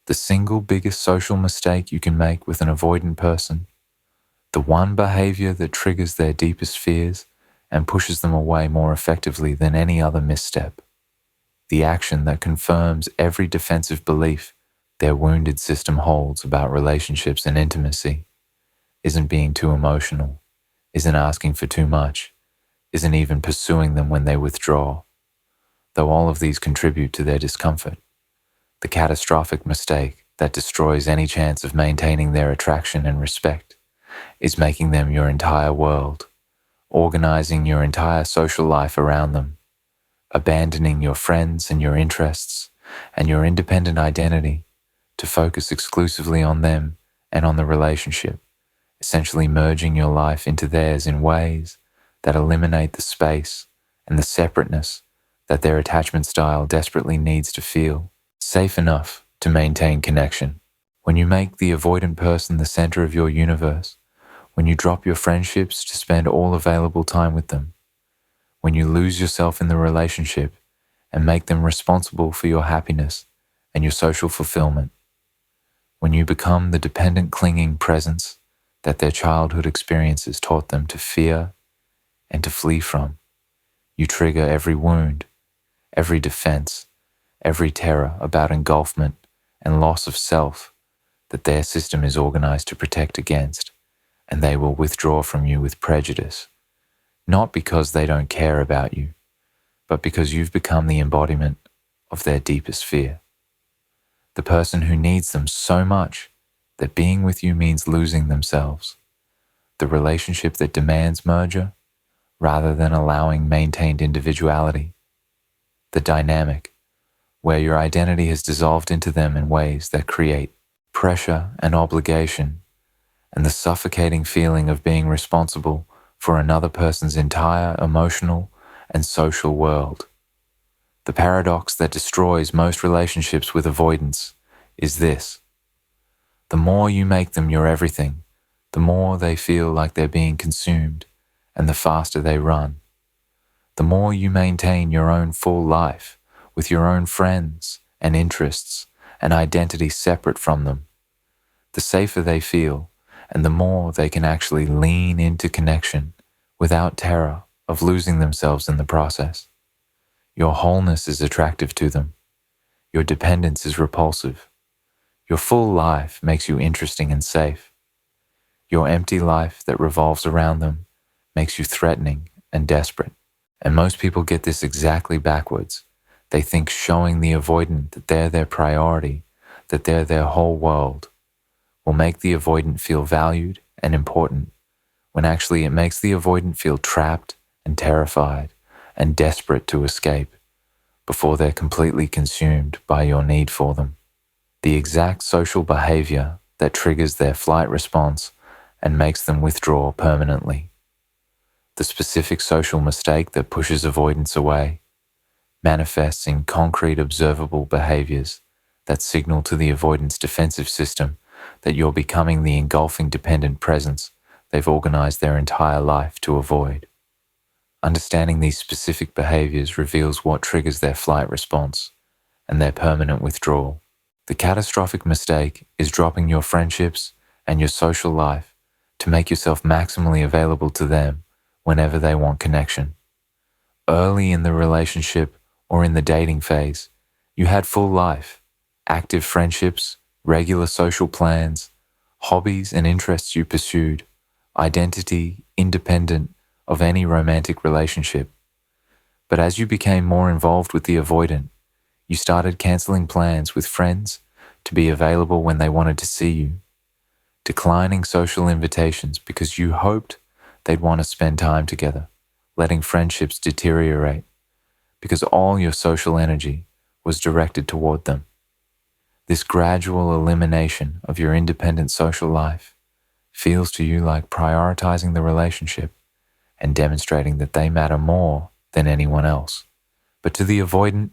The single biggest social mistake you can make with an avoidant person, the one behavior that triggers their deepest fears and pushes them away more effectively than any other misstep, the action that confirms every defensive belief their wounded system holds about relationships and intimacy, isn't being too emotional, isn't asking for too much, isn't even pursuing them when they withdraw, though all of these contribute to their discomfort. The catastrophic mistake that destroys any chance of maintaining their attraction and respect is making them your entire world, organizing your entire social life around them, abandoning your friends and your interests and your independent identity to focus exclusively on them and on the relationship, essentially merging your life into theirs in ways that eliminate the space and the separateness that their attachment style desperately needs to feel safe enough to maintain connection. When you make the avoidant person the center of your universe, when you drop your friendships to spend all available time with them, when you lose yourself in the relationship and make them responsible for your happiness and your social fulfillment, when you become the dependent clinging presence that their childhood experiences taught them to fear and to flee from, you trigger every wound, every defense, every terror about engulfment and loss of self that their system is organized to protect against, and they will withdraw from you with prejudice, not because they don't care about you, but because you've become the embodiment of their deepest fear. The person who needs them so much that being with you means losing themselves. The relationship that demands merger rather than allowing maintained individuality. The dynamic where your identity has dissolved into them in ways that create pressure and obligation, and the suffocating feeling of being responsible for another person's entire emotional and social world. The paradox that destroys most relationships with avoidance is this: the more you make them your everything, the more they feel like they're being consumed, and the faster they run. The more you maintain your own full life, with your own friends and interests and identity separate from them, the safer they feel and the more they can actually lean into connection without terror of losing themselves in the process. Your wholeness is attractive to them. Your dependence is repulsive. Your full life makes you interesting and safe. Your empty life that revolves around them makes you threatening and desperate. And most people get this exactly backwards. They think showing the avoidant that they're their priority, that they're their whole world, will make the avoidant feel valued and important, when actually it makes the avoidant feel trapped and terrified and desperate to escape before they're completely consumed by your need for them. The exact social behavior that triggers their flight response and makes them withdraw permanently. The specific social mistake that pushes avoidance away manifests in concrete observable behaviors that signal to the avoidance defensive system that you're becoming the engulfing dependent presence they've organized their entire life to avoid. Understanding these specific behaviors reveals what triggers their flight response and their permanent withdrawal. The catastrophic mistake is dropping your friendships and your social life to make yourself maximally available to them whenever they want connection. Early in the relationship or in the dating phase, you had full life, active friendships, regular social plans, hobbies and interests you pursued, identity independent of any romantic relationship. But as you became more involved with the avoidant, you started canceling plans with friends to be available when they wanted to see you, declining social invitations because you hoped they'd want to spend time together, letting friendships deteriorate because all your social energy was directed toward them. This gradual elimination of your independent social life feels to you like prioritizing the relationship and demonstrating that they matter more than anyone else. But to the avoidant,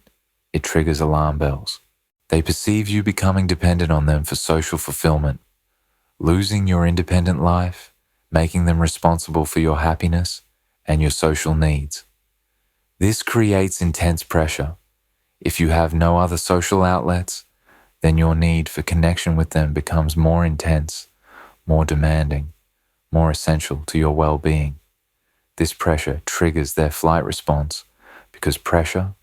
it triggers alarm bells. They perceive you becoming dependent on them for social fulfillment, losing your independent life, making them responsible for your happiness and your social needs. This creates intense pressure. If you have no other social outlets, then your need for connection with them becomes more intense, more demanding, more essential to your well-being. This pressure triggers their flight response because pressure,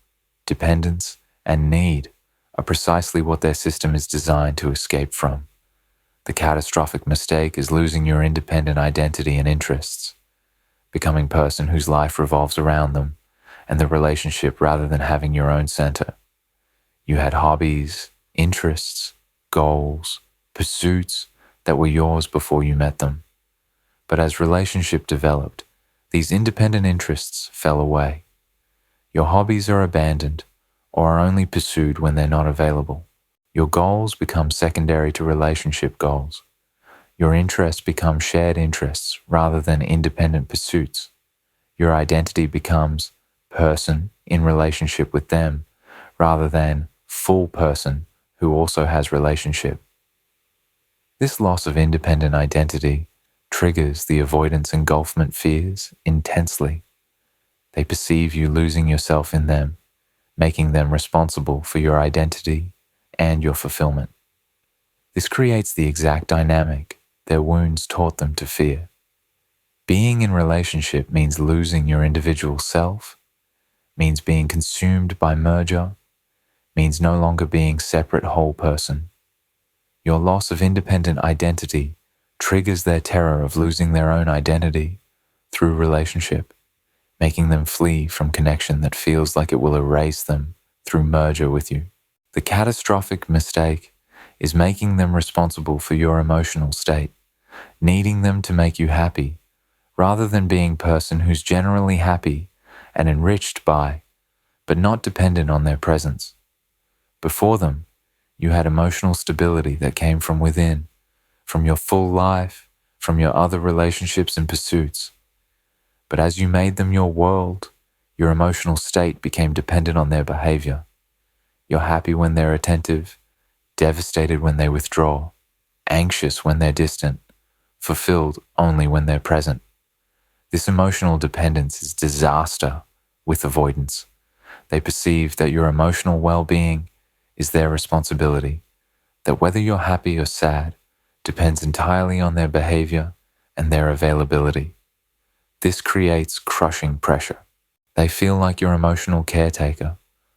dependence, and need are precisely what their system is designed to escape from. The catastrophic mistake is losing your independent identity and interests, becoming a person whose life revolves around them and the relationship rather than having your own center. You had hobbies, interests, goals, pursuits that were yours before you met them. But as relationship developed, these independent interests fell away. Your hobbies are abandoned or are only pursued when they're not available. Your goals become secondary to relationship goals. Your interests become shared interests rather than independent pursuits. Your identity becomes person in relationship with them rather than full person who also has relationship. This loss of independent identity triggers the avoidance engulfment fears intensely. They perceive you losing yourself in them, making them responsible for your identity and your fulfillment. This creates the exact dynamic their wounds taught them to fear. Being in relationship means losing your individual self, means being consumed by merger, means no longer being separate whole person. Your loss of independent identity triggers their terror of losing their own identity through relationship, making them flee from connection that feels like it will erase them through merger with you. The catastrophic mistake is making them responsible for your emotional state, needing them to make you happy, rather than being a person who's generally happy and enriched by, but not dependent on their presence. Before them, you had emotional stability that came from within, from your full life, from your other relationships and pursuits. But as you made them your world, your emotional state became dependent on their behavior. You're happy when they're attentive, devastated when they withdraw, anxious when they're distant, fulfilled only when they're present. This emotional dependence is disaster with avoidance. They perceive that your emotional well-being is their responsibility, that whether you're happy or sad depends entirely on their behavior and their availability. This creates crushing pressure. They feel like your emotional caretaker,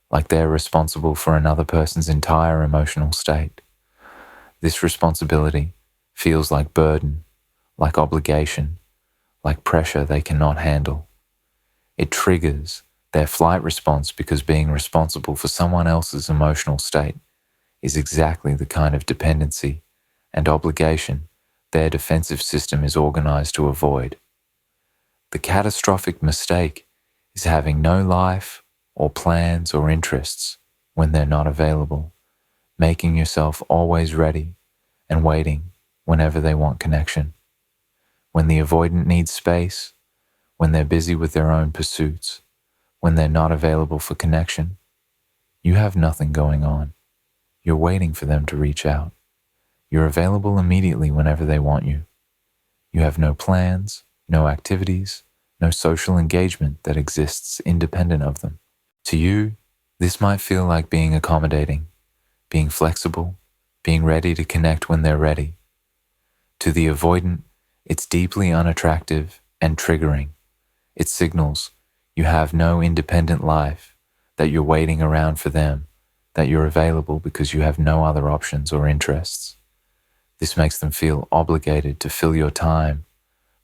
like they're responsible for another person's entire emotional state. This responsibility feels like burden, like obligation, like pressure they cannot handle. It triggers their flight response because being responsible for someone else's emotional state is exactly the kind of dependency and obligation their defensive system is organized to avoid. The catastrophic mistake is having no life or plans or interests when they're not available, making yourself always ready and waiting whenever they want connection. When the avoidant needs space, when they're busy with their own pursuits, when they're not available for connection, you have nothing going on. You're waiting for them to reach out. You're available immediately whenever they want you. You have no plans, no activities, no social engagement that exists independent of them. To you, this might feel like being accommodating, being flexible, being ready to connect when they're ready. To the avoidant, it's deeply unattractive and triggering. It signals you have no independent life, that you're waiting around for them, that you're available because you have no other options or interests. This makes them feel obligated to fill your time,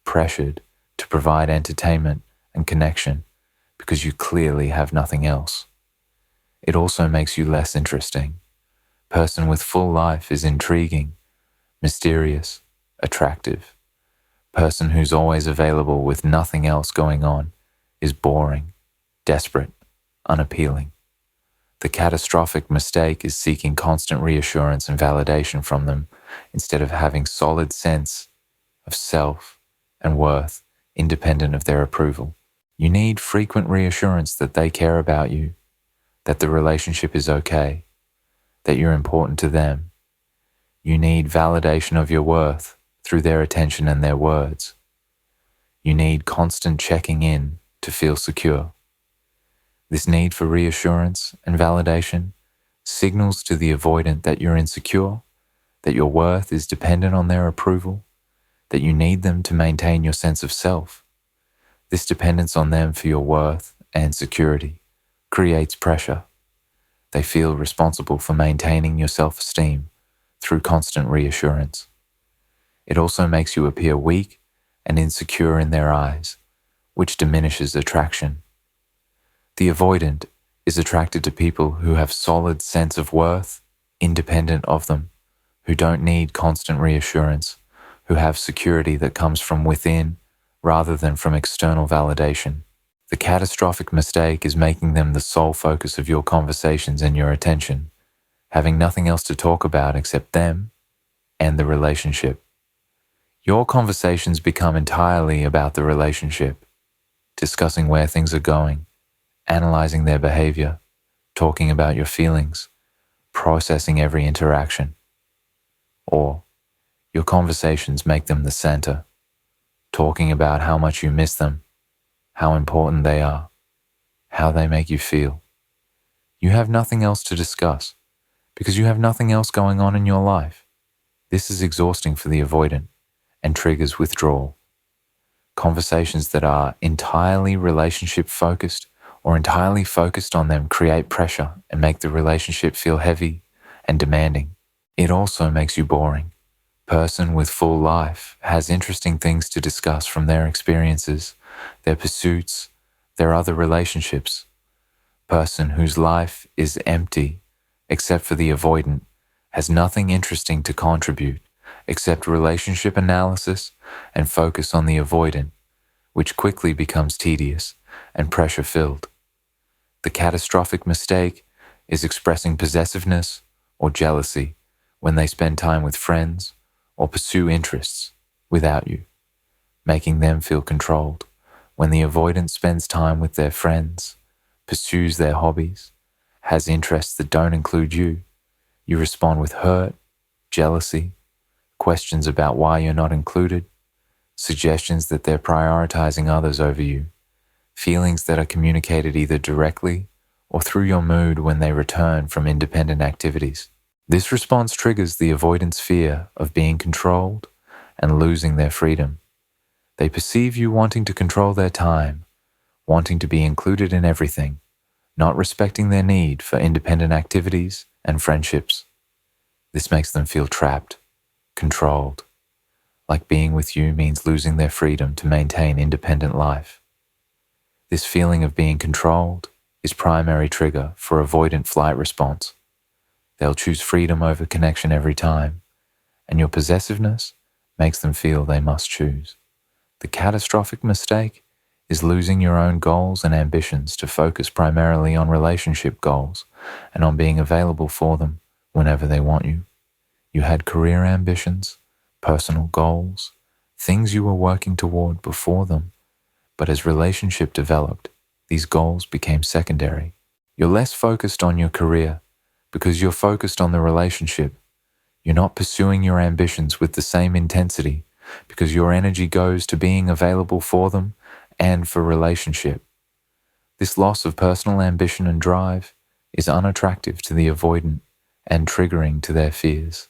pressured to provide entertainment and connection because you clearly have nothing else. It also makes you less interesting. Person with full life is intriguing, mysterious, attractive. Person who's always available with nothing else going on is boring, desperate, unappealing. The catastrophic mistake is seeking constant reassurance and validation from them instead of having solid sense of self and worth independent of their approval. You need frequent reassurance that they care about you, that the relationship is okay, that you're important to them. You need validation of your worth through their attention and their words. You need constant checking in to feel secure. This need for reassurance and validation signals to the avoidant that you're insecure, that your worth is dependent on their approval, that you need them to maintain your sense of self. This dependence on them for your worth and security creates pressure. They feel responsible for maintaining your self-esteem through constant reassurance. It also makes you appear weak and insecure in their eyes, which diminishes attraction. The avoidant is attracted to people who have solid sense of worth, independent of them, who don't need constant reassurance, who have security that comes from within rather than from external validation. The catastrophic mistake is making them the sole focus of your conversations and your attention, having nothing else to talk about except them and the relationship. Your conversations become entirely about the relationship, discussing where things are going, analyzing their behavior, talking about your feelings, processing every interaction. Or your conversations make them the center, talking about how much you miss them, how important they are, how they make you feel. You have nothing else to discuss because you have nothing else going on in your life. This is exhausting for the avoidant and triggers withdrawal. Conversations that are entirely relationship-focused or entirely focused on them create pressure and make the relationship feel heavy and demanding. It also makes you boring. Person with full life has interesting things to discuss from their experiences, their pursuits, their other relationships. Person whose life is empty, except for the avoidant, has nothing interesting to contribute except relationship analysis and focus on the avoidant, which quickly becomes tedious and pressure-filled. The catastrophic mistake is expressing possessiveness or jealousy when they spend time with friends or pursue interests without you, making them feel controlled. When the avoidant spends time with their friends, pursues their hobbies, has interests that don't include you, you respond with hurt, jealousy, questions about why you're not included, suggestions that they're prioritizing others over you, feelings that are communicated either directly or through your mood when they return from independent activities. This response triggers the avoidant's fear of being controlled and losing their freedom. They perceive you wanting to control their time, wanting to be included in everything, not respecting their need for independent activities and friendships. This makes them feel trapped, controlled, like being with you means losing their freedom to maintain independent life. This feeling of being controlled is primary trigger for avoidant flight response. They'll choose freedom over connection every time, and your possessiveness makes them feel they must choose. The catastrophic mistake is losing your own goals and ambitions to focus primarily on relationship goals and on being available for them whenever they want you. You had career ambitions, personal goals, things you were working toward before them, but as relationship developed, these goals became secondary. You're less focused on your career because you're focused on the relationship. You're not pursuing your ambitions with the same intensity because your energy goes to being available for them and for relationship. This loss of personal ambition and drive is unattractive to the avoidant and triggering to their fears.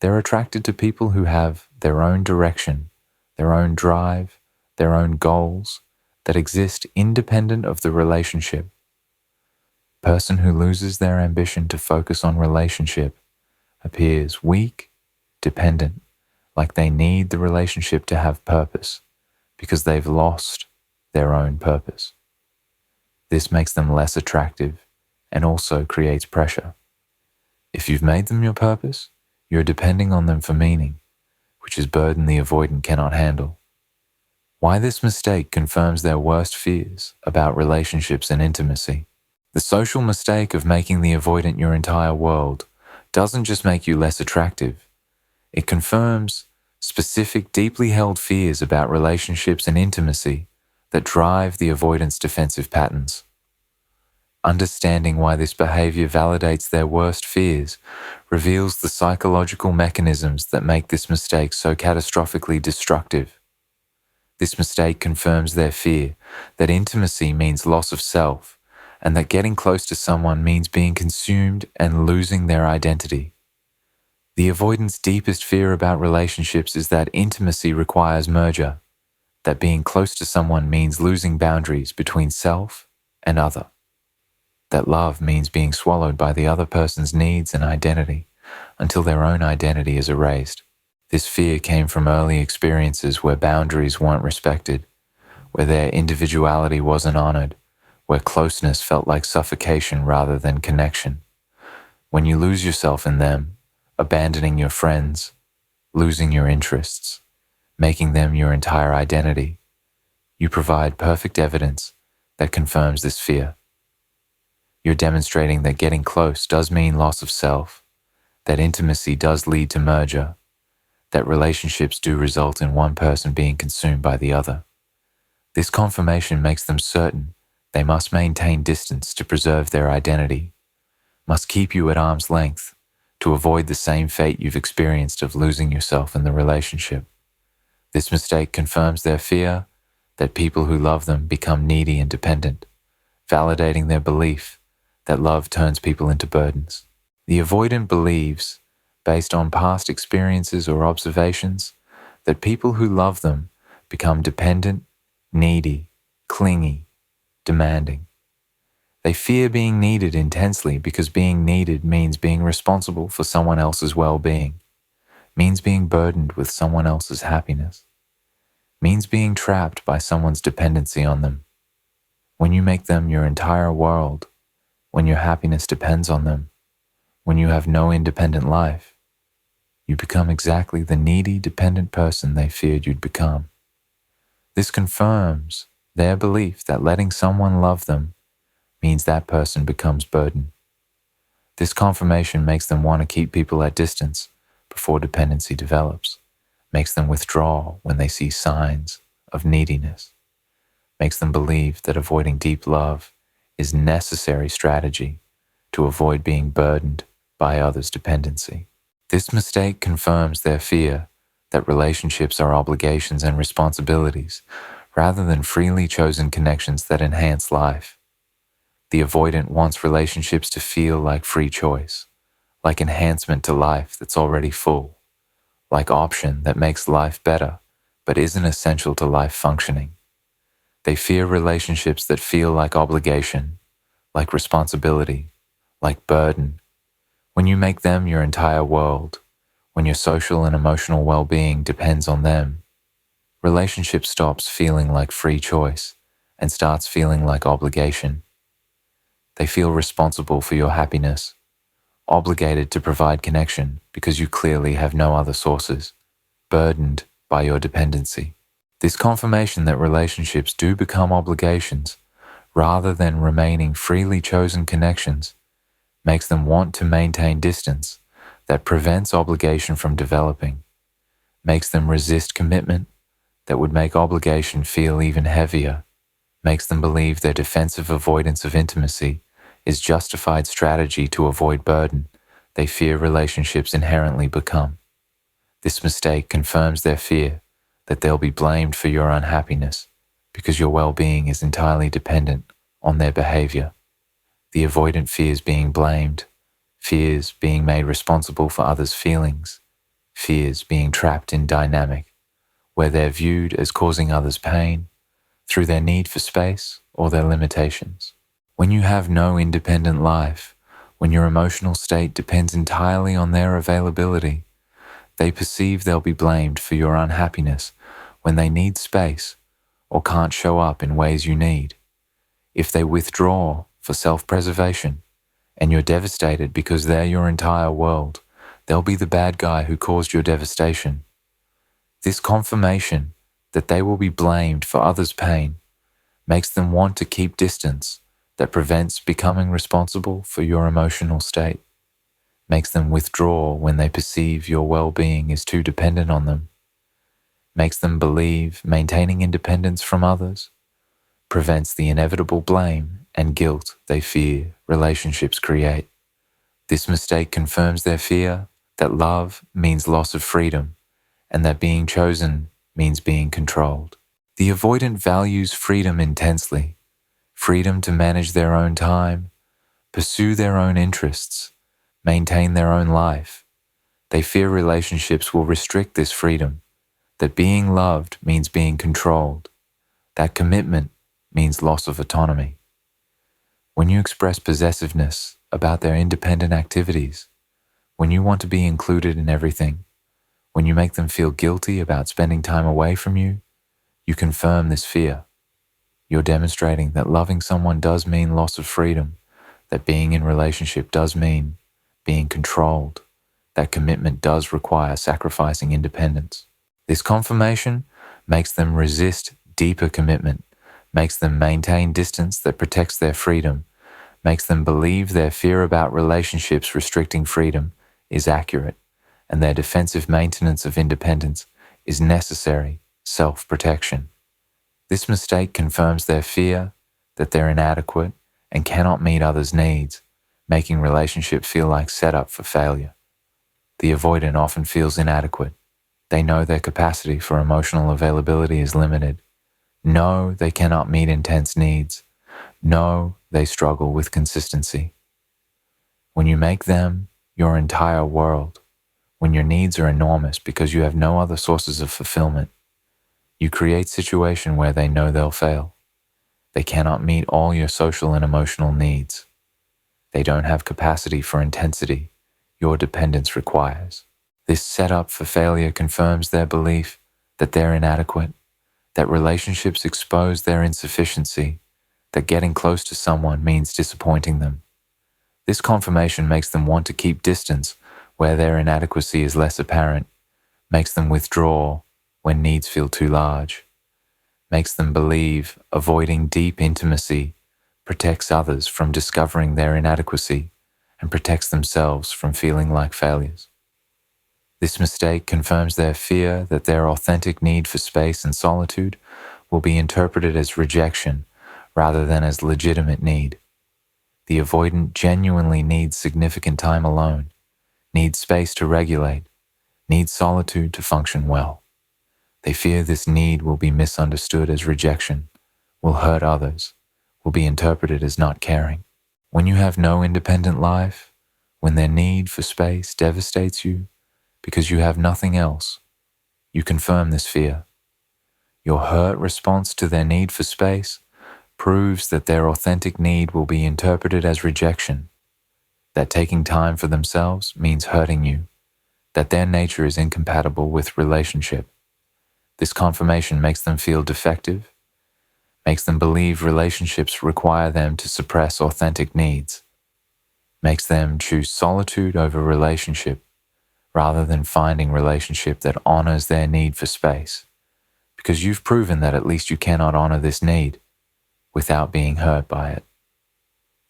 They're attracted to people who have their own direction, their own drive, their own goals that exist independent of the relationship. Person who loses their ambition to focus on relationship appears weak, dependent, like they need the relationship to have purpose because they've lost their own purpose. This makes them less attractive and also creates pressure. If you've made them your purpose, you're depending on them for meaning, which is burden the avoidant cannot handle. Why this mistake confirms their worst fears about relationships and intimacy. The social mistake of making the avoidant your entire world doesn't just make you less attractive. It confirms specific, deeply held fears about relationships and intimacy that drive the avoidant's defensive patterns. Understanding why this behavior validates their worst fears reveals the psychological mechanisms that make this mistake so catastrophically destructive. This mistake confirms their fear that intimacy means loss of self and that getting close to someone means being consumed and losing their identity. The avoidant's deepest fear about relationships is that intimacy requires merger, that being close to someone means losing boundaries between self and other, that love means being swallowed by the other person's needs and identity until their own identity is erased. This fear came from early experiences where boundaries weren't respected, where their individuality wasn't honored, where closeness felt like suffocation rather than connection. When you lose yourself in them, abandoning your friends, losing your interests, making them your entire identity, you provide perfect evidence that confirms this fear. You're demonstrating that getting close does mean loss of self, that intimacy does lead to merger, that relationships do result in one person being consumed by the other. This confirmation makes them certain they must maintain distance to preserve their identity, must keep you at arm's length to avoid the same fate you've experienced of losing yourself in the relationship. This mistake confirms their fear that people who love them become needy and dependent, validating their belief that love turns people into burdens. The avoidant believes, based on past experiences or observations, that people who love them become dependent, needy, clingy, demanding. They fear being needed intensely because being needed means being responsible for someone else's well-being, means being burdened with someone else's happiness, means being trapped by someone's dependency on them. When you make them your entire world, when your happiness depends on them, when you have no independent life, you become exactly the needy, dependent person they feared you'd become. This confirms their belief that letting someone love them means that person becomes burden. This confirmation makes them want to keep people at distance before dependency develops, makes them withdraw when they see signs of neediness, makes them believe that avoiding deep love is necessary strategy to avoid being burdened by others' dependency. This mistake confirms their fear that relationships are obligations and responsibilities rather than freely chosen connections that enhance life. The avoidant wants relationships to feel like free choice, like enhancement to life that's already full, like option that makes life better but isn't essential to life functioning. They fear relationships that feel like obligation, like responsibility, like burden. When you make them your entire world, when your social and emotional well-being depends on them, relationship stops feeling like free choice and starts feeling like obligation. They feel responsible for your happiness, obligated to provide connection because you clearly have no other sources, burdened by your dependency. This confirmation that relationships do become obligations rather than remaining freely chosen connections makes them want to maintain distance that prevents obligation from developing, makes them resist commitment that would make obligation feel even heavier, makes them believe their defensive avoidance of intimacy is justified strategy to avoid burden they fear relationships inherently become. This mistake confirms their fear that they'll be blamed for your unhappiness because your well-being is entirely dependent on their behavior. The avoidant fears being blamed, fears being made responsible for others' feelings, fears being trapped in dynamic where they're viewed as causing others pain through their need for space or their limitations. When you have no independent life, when your emotional state depends entirely on their availability, they perceive they'll be blamed for your unhappiness when they need space or can't show up in ways you need. If they withdraw for self-preservation and you're devastated because they're your entire world, they'll be the bad guy who caused your devastation. This confirmation that they will be blamed for others' pain makes them want to keep distance that prevents becoming responsible for your emotional state, makes them withdraw when they perceive your well-being is too dependent on them, makes them believe maintaining independence from others prevents the inevitable blame and guilt they fear relationships create. This mistake confirms their fear that love means loss of freedom and that being chosen means being controlled. The avoidant values freedom intensely, freedom to manage their own time, pursue their own interests, maintain their own life. They fear relationships will restrict this freedom, that being loved means being controlled, that commitment means loss of autonomy. When you express possessiveness about their independent activities, when you want to be included in everything, when you make them feel guilty about spending time away from you, you confirm this fear. You're demonstrating that loving someone does mean loss of freedom, that being in relationship does mean being controlled, that commitment does require sacrificing independence. This confirmation makes them resist deeper commitment, makes them maintain distance that protects their freedom, makes them believe their fear about relationships restricting freedom is accurate, and their defensive maintenance of independence is necessary self-protection. This mistake confirms their fear that they're inadequate and cannot meet others' needs, making relationships feel like setup for failure. The avoidant often feels inadequate. They know their capacity for emotional availability is limited. Know they cannot meet intense needs. Know they struggle with consistency. When you make them your entire world, when your needs are enormous because you have no other sources of fulfillment, you create situation where they know they'll fail. They cannot meet all your social and emotional needs. They don't have capacity for intensity your dependence requires. This setup for failure confirms their belief that they're inadequate, that relationships expose their insufficiency, that getting close to someone means disappointing them. This confirmation makes them want to keep distance where their inadequacy is less apparent, makes them withdraw when needs feel too large, makes them believe avoiding deep intimacy protects others from discovering their inadequacy and protects themselves from feeling like failures. This mistake confirms their fear that their authentic need for space and solitude will be interpreted as rejection rather than as legitimate need. The avoidant genuinely needs significant time alone, needs space to regulate, needs solitude to function well. They fear this need will be misunderstood as rejection, will hurt others, will be interpreted as not caring. When you have no independent life, when their need for space devastates you because you have nothing else, you confirm this fear. Your hurt response to their need for space proves that their authentic need will be interpreted as rejection, that taking time for themselves means hurting you, that their nature is incompatible with relationship. This confirmation makes them feel defective, makes them believe relationships require them to suppress authentic needs, makes them choose solitude over relationship rather than finding relationship that honors their need for space, because you've proven that at least you cannot honor this need without being hurt by it.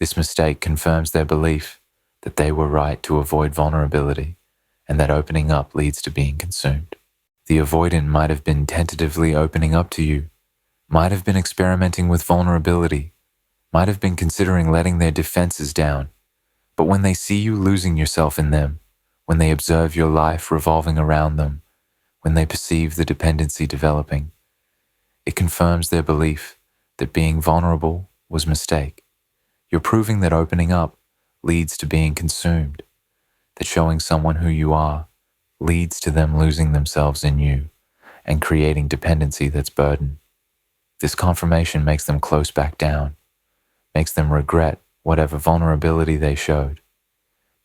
This mistake confirms their belief that they were right to avoid vulnerability and that opening up leads to being consumed. The avoidant might have been tentatively opening up to you, might have been experimenting with vulnerability, might have been considering letting their defenses down, but when they see you losing yourself in them, when they observe your life revolving around them, when they perceive the dependency developing, it confirms their belief that being vulnerable was a mistake. You're proving that opening up leads to being consumed, that showing someone who you are leads to them losing themselves in you and creating dependency that's burden. This confirmation makes them close back down, makes them regret whatever vulnerability they showed,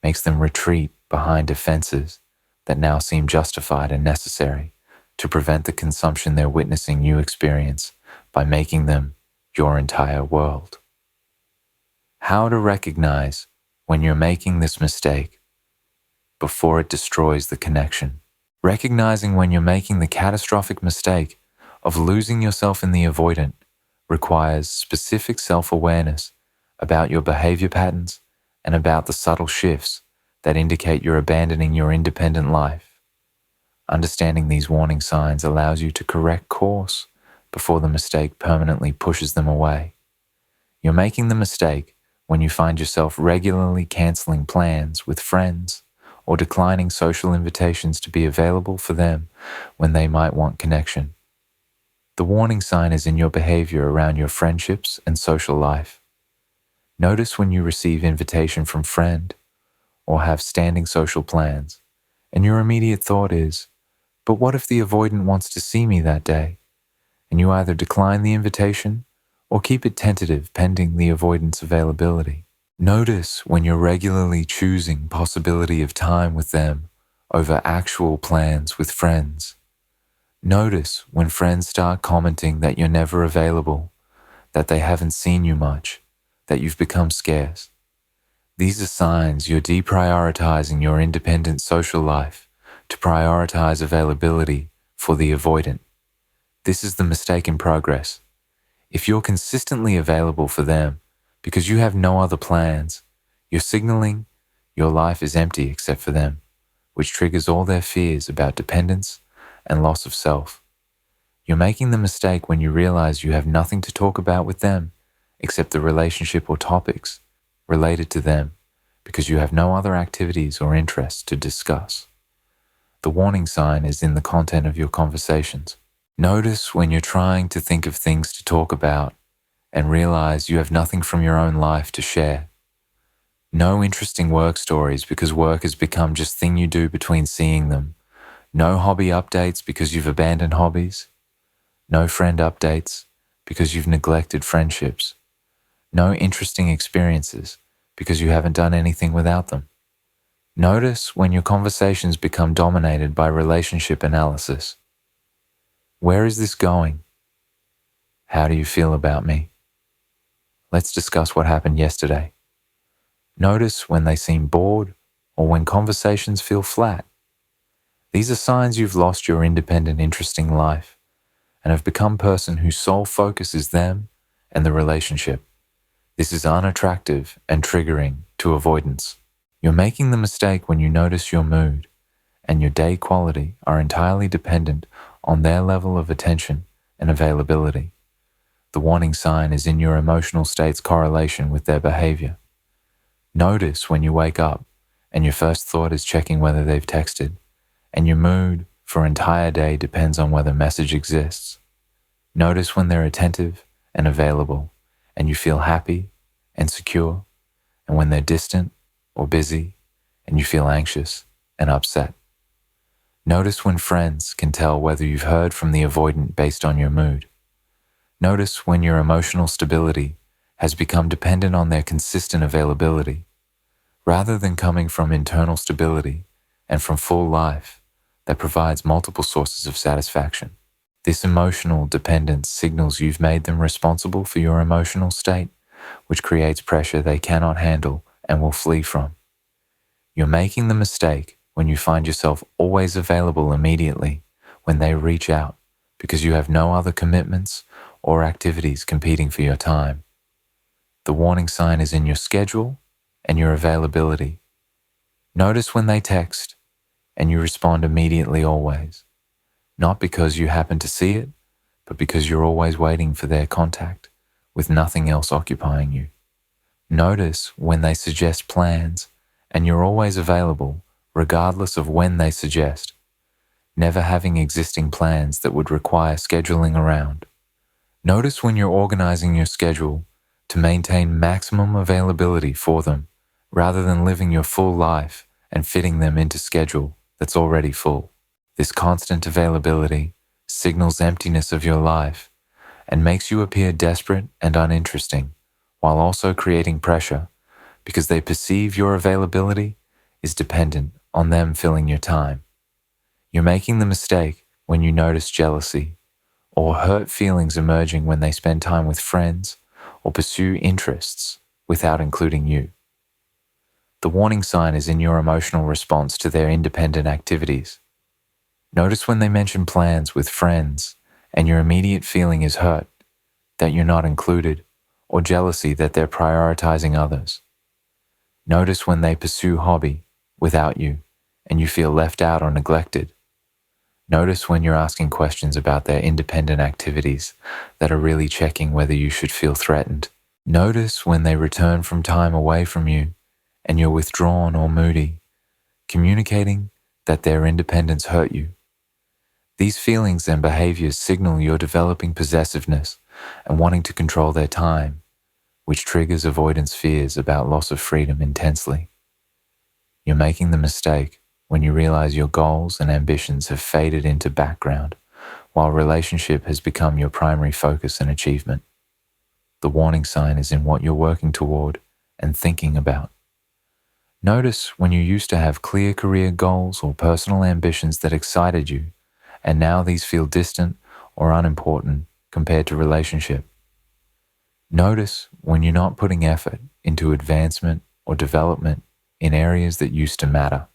makes them retreat behind defenses that now seem justified and necessary to prevent the consumption they're witnessing you experience by making them your entire world. How to recognize when you're making this mistake before it destroys the connection. Recognizing when you're making the catastrophic mistake of losing yourself in the avoidant requires specific self-awareness about your behavior patterns and about the subtle shifts that indicate you're abandoning your independent life. Understanding these warning signs allows you to correct course before the mistake permanently pushes them away. You're making the mistake when you find yourself regularly canceling plans with friends or declining social invitations to be available for them when they might want connection. The warning sign is in your behavior around your friendships and social life. Notice when you receive invitation from friend or have standing social plans, and your immediate thought is, but what if the avoidant wants to see me that day? And you either decline the invitation or keep it tentative pending the avoidant's availability. Notice when you're regularly choosing possibility of time with them over actual plans with friends. Notice when friends start commenting that you're never available, that they haven't seen you much, that you've become scarce. These are signs you're deprioritizing your independent social life to prioritize availability for the avoidant. This is the mistake in progress. If you're consistently available for them because you have no other plans, you're signaling your life is empty except for them, which triggers all their fears about dependence and loss of self. You're making the mistake when you realize you have nothing to talk about with them except the relationship or topics related to them because you have no other activities or interests to discuss. The warning sign is in the content of your conversations. Notice when you're trying to think of things to talk about and realize you have nothing from your own life to share. No interesting work stories because work has become just thing you do between seeing them. No hobby updates because you've abandoned hobbies. No friend updates because you've neglected friendships. No interesting experiences because you haven't done anything without them. Notice when your conversations become dominated by relationship analysis. Where is this going? How do you feel about me? Let's discuss what happened yesterday. Notice when they seem bored or when conversations feel flat. These are signs you've lost your independent, interesting life and have become a person whose sole focus is them and the relationship. This is unattractive and triggering to avoidance. You're making the mistake when you notice your mood and your day quality are entirely dependent on their level of attention and availability. The warning sign is in your emotional state's correlation with their behavior. Notice when you wake up and your first thought is checking whether they've texted, and your mood for entire day depends on whether message exists. Notice when they're attentive and available, and you feel happy and secure, and when they're distant or busy, and you feel anxious and upset. Notice when friends can tell whether you've heard from the avoidant based on your mood. Notice when your emotional stability has become dependent on their consistent availability, rather than coming from internal stability and from full life that provides multiple sources of satisfaction. This emotional dependence signals you've made them responsible for your emotional state, which creates pressure they cannot handle and will flee from. You're making the mistake when you find yourself always available immediately when they reach out because you have no other commitments or activities competing for your time. The warning sign is in your schedule and your availability. Notice when they text and you respond immediately always, not because you happen to see it, but because you're always waiting for their contact with nothing else occupying you. Notice when they suggest plans and you're always available regardless of when they suggest, never having existing plans that would require scheduling around. Notice when you're organizing your schedule to maintain maximum availability for them rather than living your full life and fitting them into schedule that's already full. This constant availability signals emptiness of your life and makes you appear desperate and uninteresting, while also creating pressure because they perceive your availability is dependent on them filling your time. You're making the mistake when you notice jealousy or hurt feelings emerging when they spend time with friends or pursue interests without including you. The warning sign is in your emotional response to their independent activities. Notice when they mention plans with friends and your immediate feeling is hurt that you're not included or jealousy that they're prioritizing others. Notice when they pursue hobby without you and you feel left out or neglected. Notice when you're asking questions about their independent activities that are really checking whether you should feel threatened. Notice when they return from time away from you and you're withdrawn or moody, communicating that their independence hurt you. These feelings and behaviors signal you're developing possessiveness and wanting to control their time, which triggers avoidance fears about loss of freedom intensely. You're making the mistake when you realize your goals and ambitions have faded into background while relationship has become your primary focus and achievement. The warning sign is in what you're working toward and thinking about. Notice when you used to have clear career goals or personal ambitions that excited you, and now these feel distant or unimportant compared to relationship. Notice when you're not putting effort into advancement or development in areas that used to matter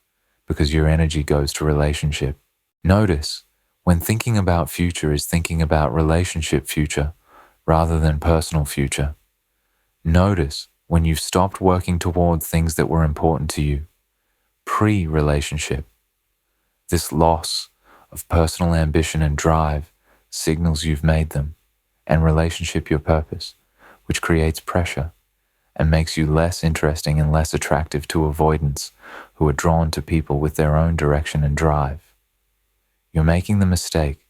because your energy goes to relationship. Notice when thinking about future is thinking about relationship future rather than personal future. Notice when you've stopped working toward things that were important to you pre-relationship. This loss of personal ambition and drive signals you've made them, and relationship your purpose, which creates pressure and makes you less interesting and less attractive to avoidants who are drawn to people with their own direction and drive. You're making the mistake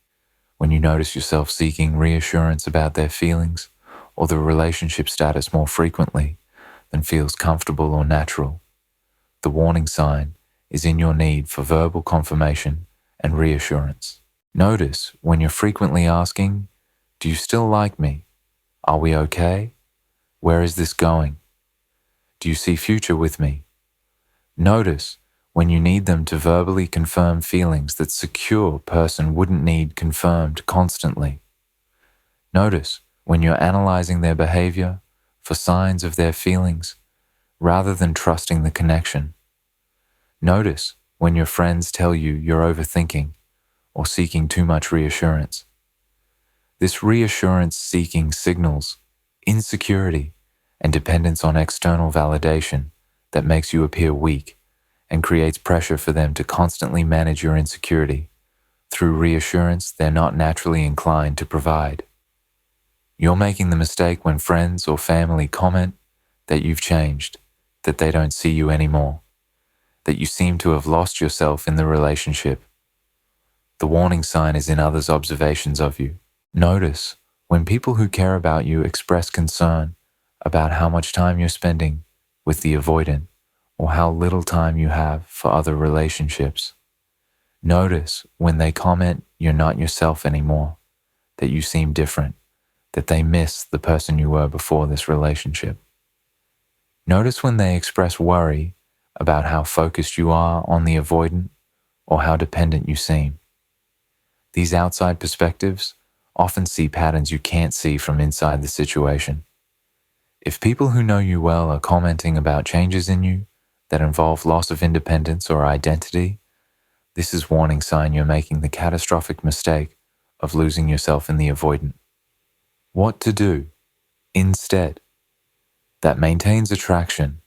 when you notice yourself seeking reassurance about their feelings or the relationship status more frequently than feels comfortable or natural. The warning sign is in your need for verbal confirmation and reassurance. Notice when you're frequently asking, "Do you still like me? Are we okay? Where is this going? Do you see future with me?" Notice when you need them to verbally confirm feelings that secure person wouldn't need confirmed constantly. Notice when you're analyzing their behavior for signs of their feelings rather than trusting the connection. Notice when your friends tell you you're overthinking or seeking too much reassurance. This reassurance seeking signals insecurity and dependence on external validation that makes you appear weak and creates pressure for them to constantly manage your insecurity through reassurance they're not naturally inclined to provide. You're making the mistake when friends or family comment that you've changed, that they don't see you anymore, that you seem to have lost yourself in the relationship. The warning sign is in others' observations of you. Notice when people who care about you express concern about how much time you're spending with the avoidant or how little time you have for other relationships. Notice when they comment you're not yourself anymore, that you seem different, that they miss the person you were before this relationship. Notice when they express worry about how focused you are on the avoidant or how dependent you seem. These outside perspectives often see patterns you can't see from inside the situation. If people who know you well are commenting about changes in you that involve loss of independence or identity, this is warning sign you're making the catastrophic mistake of losing yourself in the avoidant. What to do instead that maintains attraction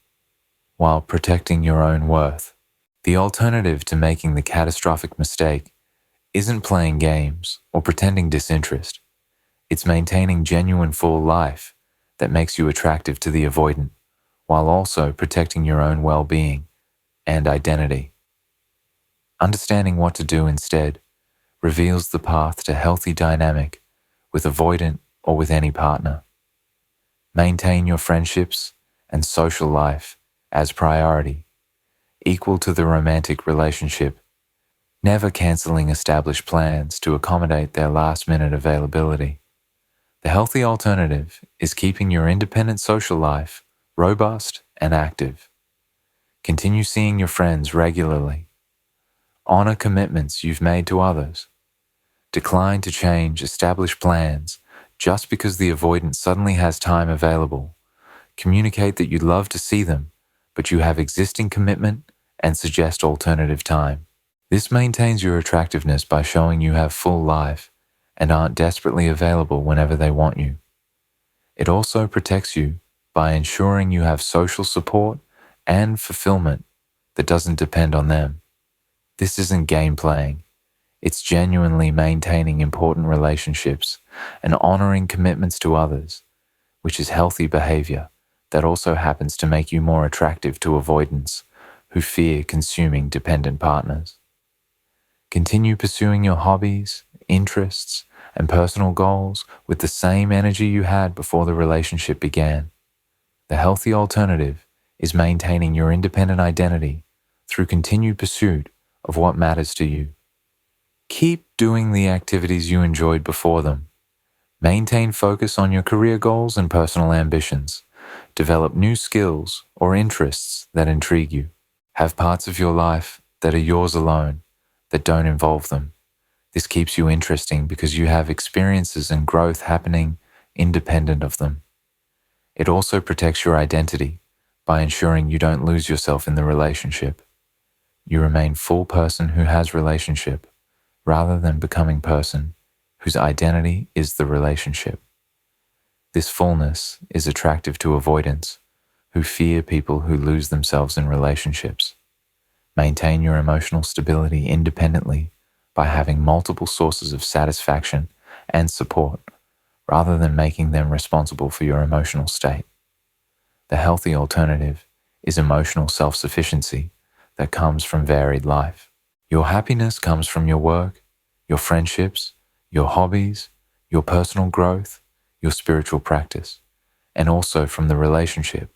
while protecting your own worth? The alternative to making the catastrophic mistake isn't playing games or pretending disinterest. It's maintaining genuine full life that makes you attractive to the avoidant while also protecting your own well-being and identity. Understanding what to do instead reveals the path to healthy dynamic with avoidant or with any partner. Maintain your friendships and social life as priority, equal to the romantic relationship, never canceling established plans to accommodate their last-minute availability. The healthy alternative is keeping your independent social life robust and active. Continue seeing your friends regularly. Honor commitments you've made to others. Decline to change established plans just because the avoidant suddenly has time available. Communicate that you'd love to see them, but you have existing commitment and suggest alternative time. This maintains your attractiveness by showing you have full life and aren't desperately available whenever they want you. It also protects you by ensuring you have social support and fulfillment that doesn't depend on them. This isn't game playing. It's genuinely maintaining important relationships and honoring commitments to others, which is healthy behavior that also happens to make you more attractive to avoidants who fear consuming dependent partners. Continue pursuing your hobbies, interests, and personal goals with the same energy you had before the relationship began. The healthy alternative is maintaining your independent identity through continued pursuit of what matters to you. Keep doing the activities you enjoyed before them. Maintain focus on your career goals and personal ambitions. Develop new skills or interests that intrigue you. Have parts of your life that are yours alone, that don't involve them. This keeps you interesting because you have experiences and growth happening independent of them. It also protects your identity by ensuring you don't lose yourself in the relationship. You remain full person who has relationship, rather than becoming person whose identity is the relationship. This fullness is attractive to avoidants, who fear people who lose themselves in relationships. Maintain your emotional stability independently by having multiple sources of satisfaction and support, rather than making them responsible for your emotional state. The healthy alternative is emotional self-sufficiency that comes from varied life. Your happiness comes from your work, your friendships, your hobbies, your personal growth, your spiritual practice, and also from the relationship.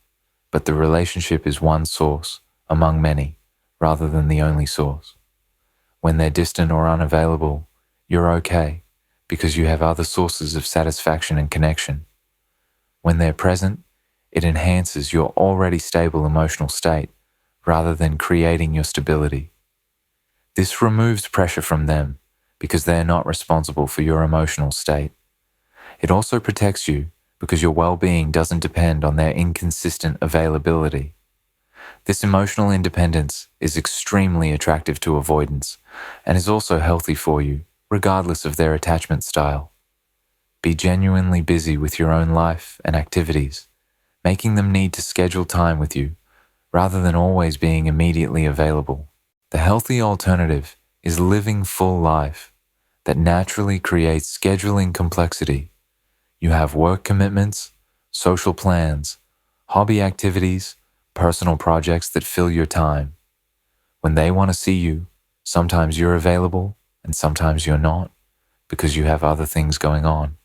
But the relationship is one source among many, rather than the only source. When they're distant or unavailable, you're okay, because you have other sources of satisfaction and connection. When they're present, it enhances your already stable emotional state, rather than creating your stability. This removes pressure from them, because they are not responsible for your emotional state. It also protects you because your well-being doesn't depend on their inconsistent availability. This emotional independence is extremely attractive to avoidants and is also healthy for you, regardless of their attachment style. Be genuinely busy with your own life and activities, making them need to schedule time with you, rather than always being immediately available. The healthy alternative is living full life that naturally creates scheduling complexity. You have work commitments, social plans, hobby activities, personal projects that fill your time. When they want to see you, sometimes you're available and sometimes you're not, because you have other things going on.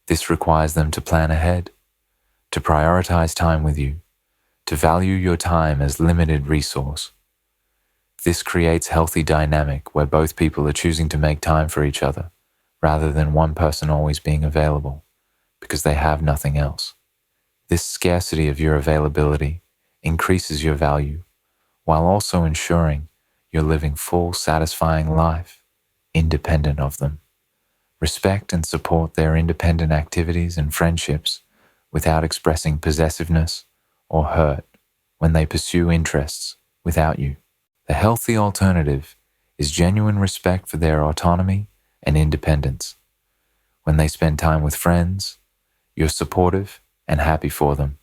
This requires them to plan ahead, to prioritize time with you, to value your time as limited resource. This creates healthy dynamic where both people are choosing to make time for each other, rather than one person always being available, because they have nothing else. This scarcity of your availability increases your value, while also ensuring you're living full, satisfying life, independent of them. Respect and support their independent activities and friendships without expressing possessiveness or hurt when they pursue interests without you. The healthy alternative is genuine respect for their autonomy and independence. When they spend time with friends, you're supportive and happy for them.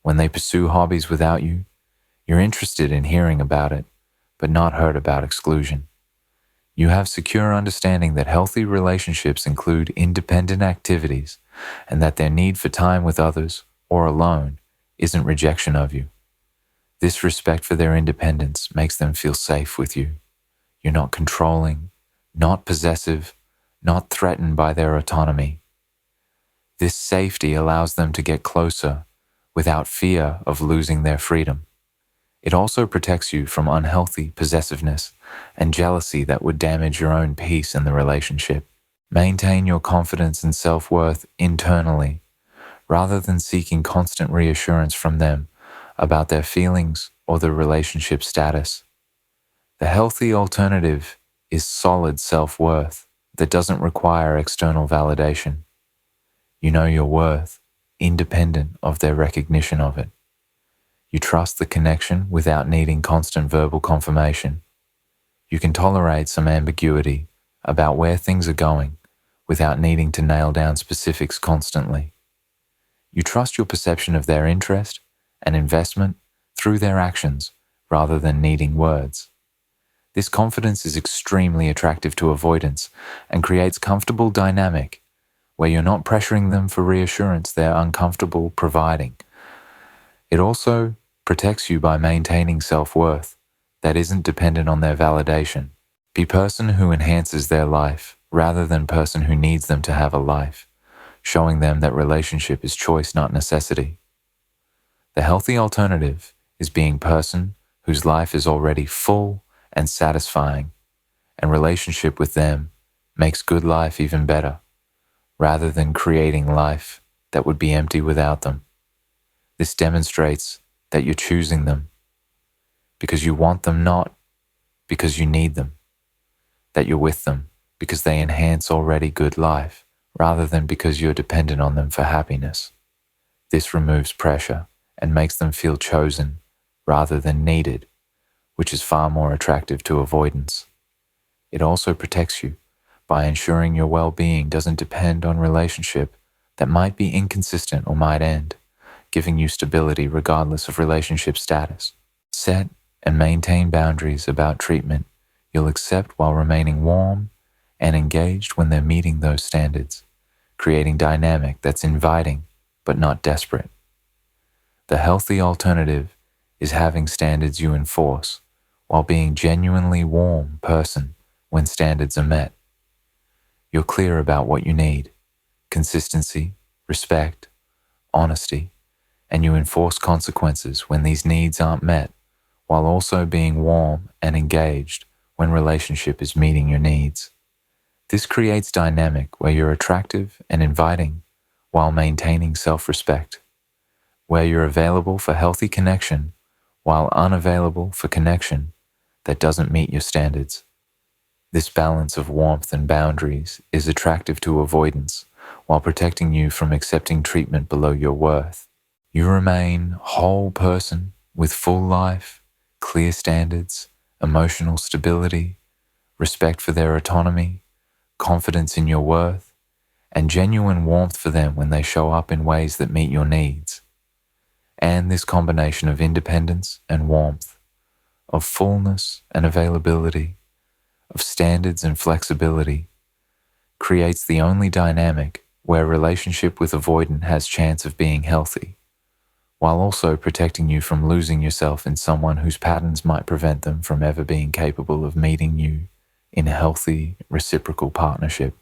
When they pursue hobbies without you, you're interested in hearing about it, but not hurt about exclusion. You have secure understanding that healthy relationships include independent activities, and that their need for time with others or alone isn't rejection of you. This respect for their independence makes them feel safe with you. You're not controlling, not possessive, not threatened by their autonomy. This safety allows them to get closer without fear of losing their freedom. It also protects you from unhealthy possessiveness and jealousy that would damage your own peace in the relationship. Maintain your confidence and self-worth internally, rather than seeking constant reassurance from them about their feelings or the relationship status. The healthy alternative is solid self-worth that doesn't require external validation. You know your worth, independent of their recognition of it. You trust the connection without needing constant verbal confirmation. You can tolerate some ambiguity about where things are going without needing to nail down specifics constantly. You trust your perception of their interest and investment through their actions rather than needing words. This confidence is extremely attractive to avoidants and creates comfortable dynamic where you're not pressuring them for reassurance they're uncomfortable providing. It also protects you by maintaining self-worth that isn't dependent on their validation. Be person who enhances their life rather than person who needs them to have a life, showing them that relationship is choice, not necessity. The healthy alternative is being person whose life is already full and satisfying, and relationship with them makes good life even better, rather than creating life that would be empty without them. This demonstrates that you're choosing them because you want them, not because you need them, that you're with them because they enhance already good life, rather than because you're dependent on them for happiness. This removes pressure and makes them feel chosen rather than needed, which is far more attractive to avoidance. It also protects you by ensuring your well-being doesn't depend on relationship that might be inconsistent or might end, giving you stability regardless of relationship status. Set and maintain boundaries about treatment you'll accept while remaining warm and engaged when they're meeting those standards, creating dynamic that's inviting but not desperate. The healthy alternative is having standards you enforce while being genuinely warm person when standards are met. You're clear about what you need: consistency, respect, honesty, and you enforce consequences when these needs aren't met, while also being warm and engaged when relationship is meeting your needs. This creates dynamic where you're attractive and inviting while maintaining self-respect, where you're available for healthy connection while unavailable for connection that doesn't meet your standards. This balance of warmth and boundaries is attractive to avoidance while protecting you from accepting treatment below your worth. You remain whole person with full life, clear standards, emotional stability, respect for their autonomy, confidence in your worth, and genuine warmth for them when they show up in ways that meet your needs. And this combination of independence and warmth, of fullness and availability, of standards and flexibility, creates the only dynamic where relationship with avoidant has chance of being healthy, while also protecting you from losing yourself in someone whose patterns might prevent them from ever being capable of meeting you in a healthy, reciprocal partnership.